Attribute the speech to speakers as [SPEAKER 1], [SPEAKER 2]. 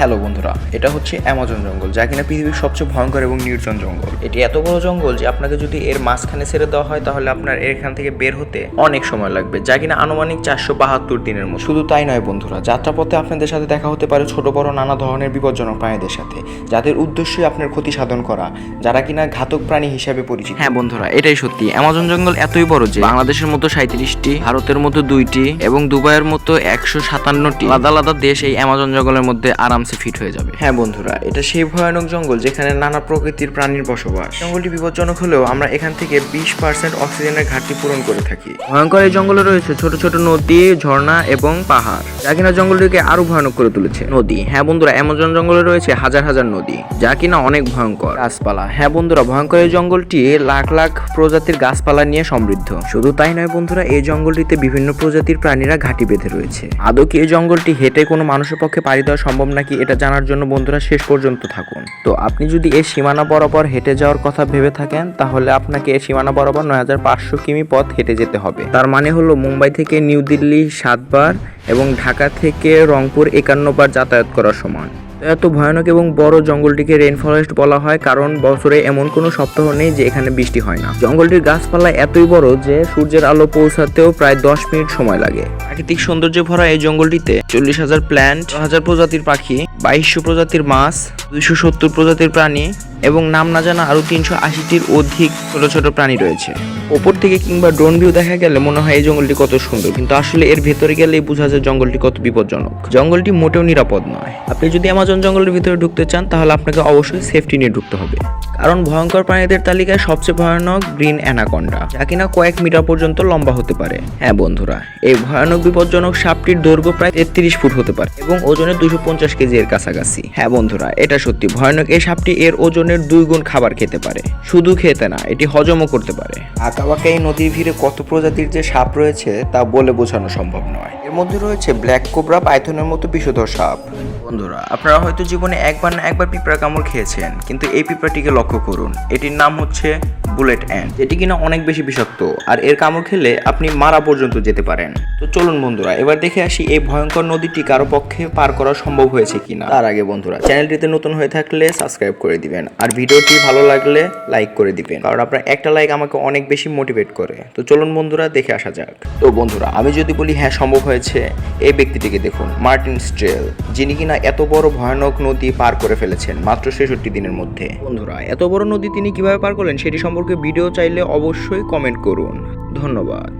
[SPEAKER 1] Hello বন্ধুরা, এটা হচ্ছে অ্যামাজন জঙ্গল, যা কিনা পৃথিবীর সবচেয়ে ভয়ঙ্কর এবং নির্জন জঙ্গল। এটি এত বড় জঙ্গল যে আপনাকে যদি এর মাঝখানে ছেড়ে দেওয়া হয় তাহলে আপনার এখান থেকে বের হতে অনেক সময় লাগবে, যা কিনা আনুমানিক 472 দিনের মতো। শুধু তাই নয় বন্ধুরা, যাত্রাপথে আপনাদের সাথে দেখা হতে পারে ছোট বড় নানা ধরনের বিপজ্জনক প্রাণীদের সাথে, যাদের উদ্দেশ্যই আপনার ক্ষতি সাধন করা, যারা কিনা ঘাতক প্রাণী হিসাবে পরিচিত। হ্যাঁ বন্ধুরা, এটাই সত্যি। অ্যামাজন জঙ্গল এতই বড় যে বাংলাদেশের মতো 37টি, ভারতের মতো 2টি এবং দুবাইয়ের মতো 157টি আলাদা আলাদা দেশ এই অ্যামাজন জঙ্গলের মধ্যে আরামসে ফিট হয়ে যাবে। হ্যাঁ বন্ধুরা, এটা সেই ভয়ানক জঙ্গল যেখানে নানা প্রকৃতির প্রাণীর বসবাস। জঙ্গলটি বিপজ্জনক হলেও আমরা এখান থেকে 20% অক্সিজেনের ঘাটতি পূরণ করে থাকি। ভয়ঙ্কর এই জঙ্গলে রয়েছে ছোট ছোট নদী, ঝর্ণা এবং পাহাড়, যা কিনা জঙ্গলটিকে আরো ভয়ানক করে তুলেছে। নদী, হ্যাঁ বন্ধুরা, অ্যামাজন জঙ্গলে রয়েছে হাজার হাজার নদী, যা কিনা অনেক ভয়ঙ্কর। গাছপালা, হ্যাঁ বন্ধুরা, ভয়ঙ্কর এই জঙ্গলটি লাখ লাখ প্রজাতির গাছপালা নিয়ে সমৃদ্ধ। শুধু তাই নয় বন্ধুরা, এই জঙ্গলটিতে বিভিন্ন প্রজাতির প্রাণীরা ঘাঁটি বেঁধে রয়েছে। আদৌ কি এই জঙ্গলটি হেঁটে কোনো মানুষের পক্ষে পাড়ি দেওয়া সম্ভব নাকি, এটা জানার জন্য বন্ধুরা শেষ পর্যন্ত থাকুন। তো আপনি যদি এই সীমানা বরাবর হেঁটে যাওয়ার কথা ভেবে থাকেন, তাহলে আপনাকে এই সীমানা বরাবর 9500 কিমি পথ হেঁটে যেতে হবে। তার মানে হলো মুম্বাই থেকে নিউ দিল্লি 7 বার এবং ঢাকা থেকে রংপুর 51 বার যাতায়াত করার সমান। এত ভয়ানক এবং বড় জঙ্গলটিকে রেইন ফরেস্ট বলা হয়, কারণ বছরে এমন কোনো সপ্তাহ নেই যে এখানে বৃষ্টি হয় না। জঙ্গলটির গাছপালা এতই বড় যে সূর্যের আলো পৌঁছাতেও প্রায় 10 মিনিট সময় লাগে। প্রাকৃতিক সৌন্দর্যে ভরা এই জঙ্গলটিতে 40,000 প্ল্যান্ট, 1000 প্রজাতির পাখি, 2200 প্রজাতির মাছ, 270 প্রজাতির প্রাণী এবং নাম না জানা আরো 380টির অধিক ছোট ছোট প্রাণী রয়েছে। ওপর থেকে কিংবা ড্রোন ভিউ দেখা গেলে মনে হয় এই জঙ্গলটি কত সুন্দর, কিন্তু আসলে এর ভেতরে গেলেই বোঝা যায় জঙ্গলটি কত বিপজ্জনক। জঙ্গলটি মোটেও নিরাপদ নয়। আপনি যদি অ্যামাজন জঙ্গলের ভিতরে ঢুকতে চান তাহলে আপনাকে অবশ্যই সেফটি নিয়ে ঢুকতে হবে, কারণ ভয়ঙ্কর প্রাণীদের তালিকায় সবচেয়ে ভয়ানক গ্রিন অ্যানাকন্ডা, যা কিনা কয়েক মিটার পর্যন্ত লম্বা হতে পারে। হ্যাঁ বন্ধুরা, এই ভয়ানক বিপজ্জনক সাপটির দৈর্ঘ্য প্রায় 33 ফুট হতে পারে এবং ওজনে 250 কেজি এর কাছাকাছি। হ্যাঁ বন্ধুরা, এটা সত্যি ভয়ানক। এই সাপটি এর ওজনের 2 গুণ খাবার খেতে পারে। শুধু খেতে না, এটি হজমও করতে পারে। আঁকাবাঁকা এই নদীর ভিড়ে কত প্রজাতির যে সাপ রয়েছে তা বলে বোঝানো সম্ভব নয়। এর মধ্যে রয়েছে ব্ল্যাক কোবরা, পাইথনের মতো বিষধর সাপ। বন্ধুরা, আপনারা হয়তো জীবনে একবার না একবার পিঁপড়া কামড় খেয়েছেন, কিন্তু এই পিঁপড়াটিকে লক্ষ্য করুন। এটির নাম হচ্ছে বুলেট অ্যান্ট, যেটি কিনা অনেক বেশি বিষাক্ত, আর এর কামড় খেলে আপনি মারা পর্যন্ত যেতে পারেন। তো চলুন বন্ধুরা, এবার দেখে আসি এই ভয়ঙ্কর নদীটি কারো পক্ষে পার করা সম্ভব হয়েছে কিনা। তার আগে বন্ধুরা, চ্যানেলটিতে নতুন হয়ে থাকলে সাবস্ক্রাইব করে দিবেন, আর ভিডিওটি ভালো লাগলে লাইক করে দিবেন, কারণ আপনার একটা লাইক আমাকে অনেক বেশি মোটিভেট করে। তো চলুন বন্ধুরা, দেখে আসা যাক। তো বন্ধুরা, আমি যদি বলি হ্যাঁ সম্ভব হয়েছে, এই ব্যক্তিটিকে দেখুন, মার্টিন স্ট্রেল, যিনি কিনা এত বড় ভয়ানক নদী পার করে ফেলেছেন মাত্র 66 দিনের মধ্যে। বন্ধুরা, এত বড় নদী তিনি কিভাবে পার করলেন সেটি সম্পর্কে ভিডিও চাইলে অবশ্যই কমেন্ট করুন। ধন্যবাদ।